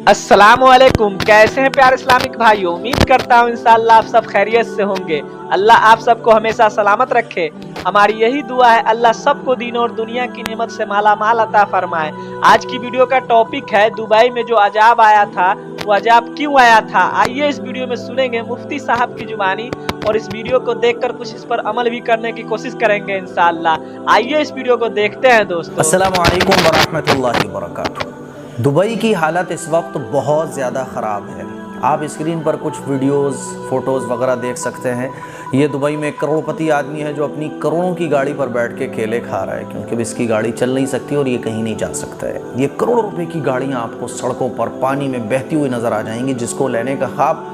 अस्सलामुअलैकुम। कैसे हैं प्यारे इस्लामिक भाइयों। उम्मीद करता हूँ इंशाअल्लाह आप सब खैरियत से होंगे। अल्लाह आप सबको हमेशा सलामत रखे। हमारी यही दुआ है, अल्लाह सबको दीन और दुनिया की नेमत से माला माल अता फरमाए। आज की वीडियो का टॉपिक है दुबई में जो अजाब आया था वो अजाब क्यों आया था। आइए इस वीडियो में सुनेंगे मुफ्ती साहब की जुबानी और इस वीडियो को देखकर कुछ इस पर अमल भी करने की कोशिश करेंगे इंशाअल्लाह। आइए इस वीडियो को देखते हैं दोस्तों। अस्सलामु अलैकुम वरहमतुल्लाहि वबरकातुहू। दुबई की हालत इस वक्त बहुत ज़्यादा ख़राब है। आप स्क्रीन पर कुछ वीडियोस, फ़ोटोज़ वगैरह देख सकते हैं। ये दुबई में करोड़पति आदमी है जो अपनी करोड़ों की गाड़ी पर बैठ के केले खा रहा है, क्योंकि अब इसकी गाड़ी चल नहीं सकती और ये कहीं नहीं जा सकता है। ये करोड़ों रुपए की गाड़ियाँ आपको सड़कों पर पानी में बहती हुई नज़र आ जाएंगी, जिसको लेने का ख्वाब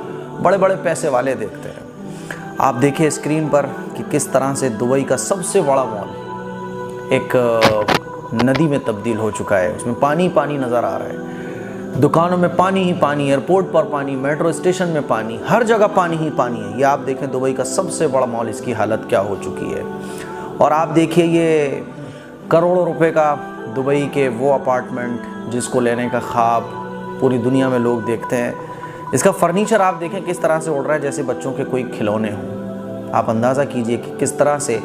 बड़े बड़े पैसे वाले देखते हैं। आप देखिए स्क्रीन पर कि किस तरह से दुबई का सबसे बड़ा मॉल एक नदी में तब्दील हो चुका है। उसमें पानी पानी नज़र आ रहा है, दुकानों में पानी ही पानी, एयरपोर्ट पर पानी, मेट्रो स्टेशन में पानी, हर जगह पानी ही पानी है। ये आप देखें दुबई का सबसे बड़ा मॉल, इसकी हालत क्या हो चुकी है। और आप देखिए ये करोड़ों रुपए का दुबई के वो अपार्टमेंट जिसको लेने का ख्वाब पूरी दुनिया में लोग देखते हैं। इसका फर्नीचर आप देखें किस तरह से उड़ रहा है, जैसे बच्चों के कोई खिलौने हों। आप अंदाज़ा कीजिए कि किस तरह से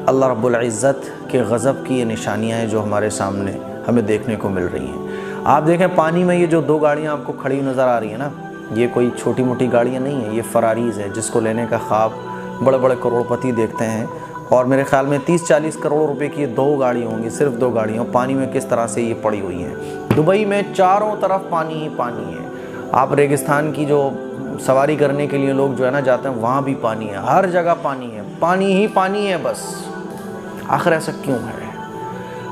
अल्लाह रब्बुल इज़्ज़त के गज़ब की ये निशानियाँ हैं जो हमारे सामने हमें देखने को मिल रही हैं। आप देखें पानी में ये जो दो गाड़ियाँ आपको खड़ी नज़र आ रही हैं ना, ये कोई छोटी मोटी गाड़ियाँ नहीं हैं, ये फरारीज़ है जिसको लेने का ख्वाब बड़े बड़े करोड़पति देखते हैं। और मेरे ख़्याल में 30-40 करोड़ रुपए की ये दो गाड़ी होंगी, सिर्फ दो गाड़ियाँ। पानी में किस तरह से ये पड़ी हुई हैं। दुबई में चारों तरफ पानी ही पानी है। आप रेगिस्तान की जो सवारी करने के लिए लोग जो है ना जाते हैं, वहाँ भी पानी है, हर जगह पानी है, पानी ही पानी है बस। आखिर ऐसा क्यों है।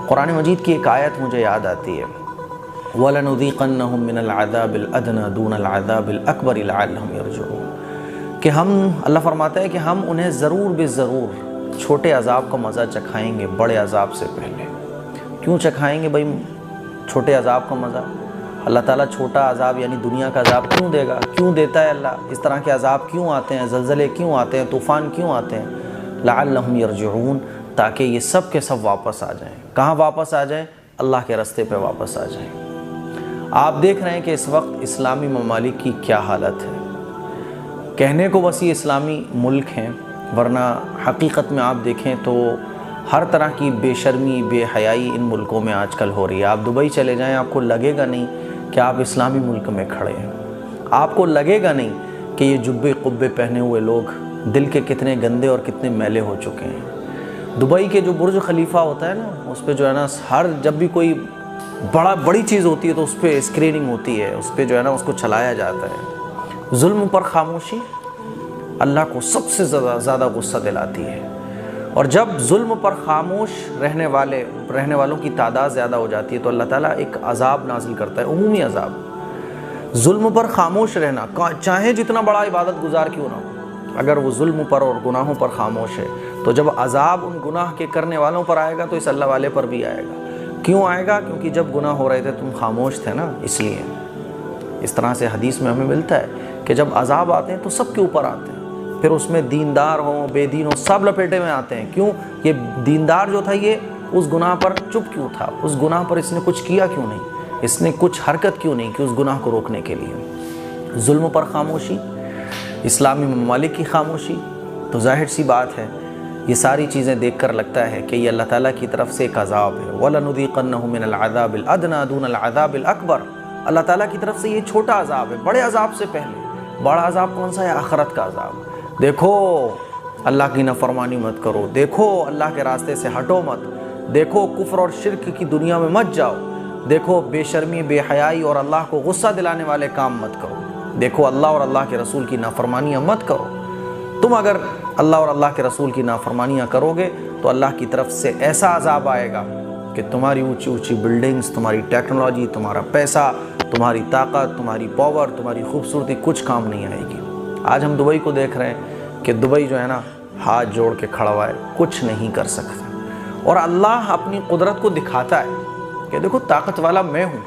कुरान मजीद की एक आयत मुझे याद आती है, वलनुज़ीक़न्नहुम मिनल अज़ाबिल अदना दूनल अज़ाबिल अकबर लअल्लहुम यरजिऊन, कि हम, अल्लाह फरमाता है कि हम उन्हें ज़रूर बेज़रूर छोटे अज़ाब का मज़ा चखाएंगे बड़े अज़ाब से पहले। क्यों चखाएंगे भाई छोटे अज़ाब का मज़ा। अल्लाह ताला छोटा अज़ाब यानी दुनिया का अज़ाब क्यों देगा, क्यों देता है अल्लाह। इस तरह के अज़ाब क्यों आते हैं, ज़लज़ले क्यों आते हैं, तूफ़ान क्यों आते हैं। लअल्लहुम यरजिऊन, ताकि ये सब के सब वापस आ जाएं। कहाँ वापस आ जाएं? अल्लाह के रास्ते पे वापस आ जाएं। आप देख रहे हैं कि इस वक्त इस्लामी ममालिक की क्या हालत है। कहने को बस ये इस्लामी मुल्क हैं, वरना हकीकत में आप देखें तो हर तरह की बेशर्मी बेहयाई इन मुल्कों में आजकल हो रही है। आप दुबई चले जाएं, आपको लगेगा नहीं कि आप इस्लामी मुल्क में खड़े हैं। आपको लगेगा नहीं कि ये जुब्बे कुब्बे पहने हुए लोग दिल के कितने गंदे और कितने मैले हो चुके हैं। दुबई के जो बुर्ज खलीफा होता है ना, उस पर जो है ना हर जब भी कोई बड़ी चीज़ होती है तो उस पर स्क्रीनिंग होती है, उस पर जो है ना उसको चलाया जाता है। जुल्म पर खामोशी अल्लाह को सबसे ज़्यादा गुस्सा दिलाती है। और जब जुल्म पर खामोश रहने वालों की तादाद ज़्यादा हो जाती है तो अल्लाह ताला एक अज़ाब नाजिल करता है, उमूमी अज़ाब। जुल्म पर खामोश रहना, चाहे जितना बड़ा इबादत गुजार क्यों ना हो, अगर वो जुल्म पर और गुनाहों पर खामोश है तो जब अज़ाब उन गुनाह के करने वालों पर आएगा तो इस अल्लाह वाले पर भी आएगा। क्यों आएगा? क्योंकि जब गुनाह हो रहे थे तुम खामोश थे ना, इसलिए। इस तरह से हदीस में हमें मिलता है कि जब अज़ाब आते हैं तो सब के ऊपर आते हैं, फिर उसमें दीनदार हों बेदीन हों सब लपेटे में आते हैं। क्यों? ये दीनदार जो था ये उस गुनाह पर चुप क्यों था, उस गुनाह पर इसने कुछ किया क्यों नहीं, इसने कुछ हरकत क्यों नहीं की उस गुनाह को रोकने के लिए। जुल्म पर खामोशी, इस्लामी ममालिक की खामोशी, तो जाहिर सी बात है ये सारी चीज़ें देखकर लगता है कि ये अल्लाह ताला की तरफ से एक अज़ाब है। वलनुज़ीक़न्नहुम मिनल अज़ाबिल अदना दूनल अज़ाबिल अकबर, अल्लाह ताला की तरफ से ये छोटा अज़ाब है बड़े अज़ाब से पहले। बड़ा अज़ाब कौन सा है? आखिरत का अज़ाब। देखो अल्लाह की नाफरमानी मत करो, देखो अल्लाह के रास्ते से हटो मत, देखो कुफ्र और शिर्क की दुनिया में मत जाओ, देखो बेशर्मी बेहयाई और अल्लाह को गुस्सा दिलाने वाले काम मत करो, देखो अल्लाह और अल्लाह के रसूल की नाफरमानियाँ मत करो। तुम अगर अल्लाह और अल्लाह के रसूल की नाफरमानियाँ करोगे तो अल्लाह की तरफ से ऐसा अज़ाब आएगा कि तुम्हारी ऊंची ऊंची बिल्डिंग्स, तुम्हारी टेक्नोलॉजी, तुम्हारा पैसा, तुम्हारी ताकत, तुम्हारी पावर, तुम्हारी खूबसूरती कुछ काम नहीं आएगी। आज हम दुबई को देख रहे हैं कि दुबई जो है ना हाथ जोड़ के खड़ा हुआ है, कुछ नहीं कर सकता। और अल्लाह अपनी कुदरत को दिखाता है कि देखो ताकत वाला मैं हूँ,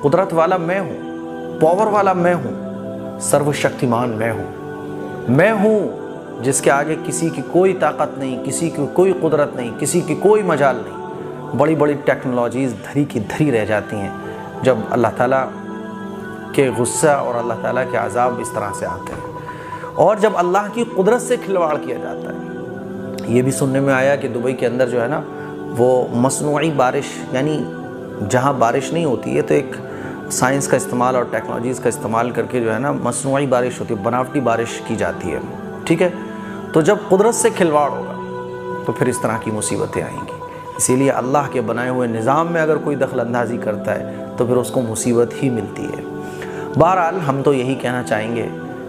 कुदरत वाला मैं हूँ, पावर वाला मैं हूँ, सर्वशक्तिमान मैं हूँ जिसके आगे किसी की कोई ताकत नहीं, किसी की कोई कुदरत नहीं, किसी की कोई मजाल नहीं। बड़ी बड़ी टेक्नोलॉजीज़ धरी की धरी रह जाती हैं जब अल्लाह ताला کہ غصہ اور اللہ تعالیٰ کے عذاب اس طرح سے آتے ہیں۔ اور جب اللہ کی قدرت سے کھلواڑ کیا جاتا ہے، یہ بھی سننے میں آیا کہ دبئی کے اندر جو ہے نا وہ مصنوعی بارش، یعنی جہاں بارش نہیں ہوتی ہے تو ایک سائنس کا استعمال اور ٹیکنالوجیز کا استعمال کر کے جو ہے نا مصنوعی بارش ہوتی ہے، بناوٹی بارش کی جاتی ہے، ٹھیک ہے۔ تو جب قدرت سے کھلواڑ ہوگا تو پھر اس طرح کی مصیبتیں آئیں گی۔ اسی لیے اللہ کے بنائے ہوئے نظام میں اگر کوئی دخل اندازی کرتا ہے تو پھر اس کو مصیبت ہی ملتی ہے۔ بہرحال ہم تو یہی کہنا چاہیں گے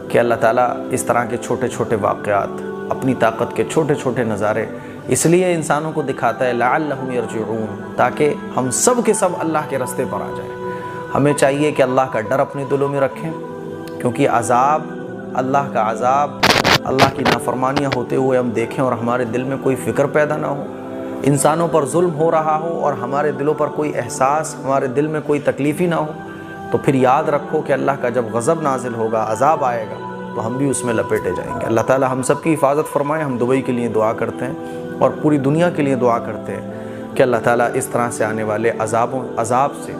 کہ اللہ تعالیٰ اس طرح کے چھوٹے چھوٹے واقعات، اپنی طاقت کے چھوٹے چھوٹے نظارے اس لیے انسانوں کو دکھاتا ہے لعلہم یرجعون، تاکہ ہم سب کے سب اللہ کے راستے پر آ جائیں۔ ہمیں چاہیے کہ اللہ کا ڈر اپنے دلوں میں رکھیں، کیونکہ عذاب، اللہ کا عذاب، اللہ کی نافرمانیاں ہوتے ہوئے ہم دیکھیں اور ہمارے دل میں کوئی فکر پیدا نہ ہو، انسانوں پر ظلم ہو رہا ہو اور ہمارے دلوں پر کوئی احساس، ہمارے دل میں کوئی تکلیف ہی نہ ہو، تو پھر یاد رکھو کہ اللہ کا جب غضب نازل ہوگا، عذاب آئے گا، تو ہم بھی اس میں لپیٹے جائیں گے۔ اللہ تعالی ہم سب کی حفاظت فرمائے۔ ہم دبئی کے لیے دعا کرتے ہیں اور پوری دنیا کے لیے دعا کرتے ہیں کہ اللہ تعالیٰ اس طرح سے آنے والے عذاب سے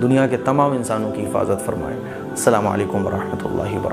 دنیا کے تمام انسانوں کی حفاظت فرمائے۔ السلام علیکم ورحمۃ اللہ وبرکاتہ۔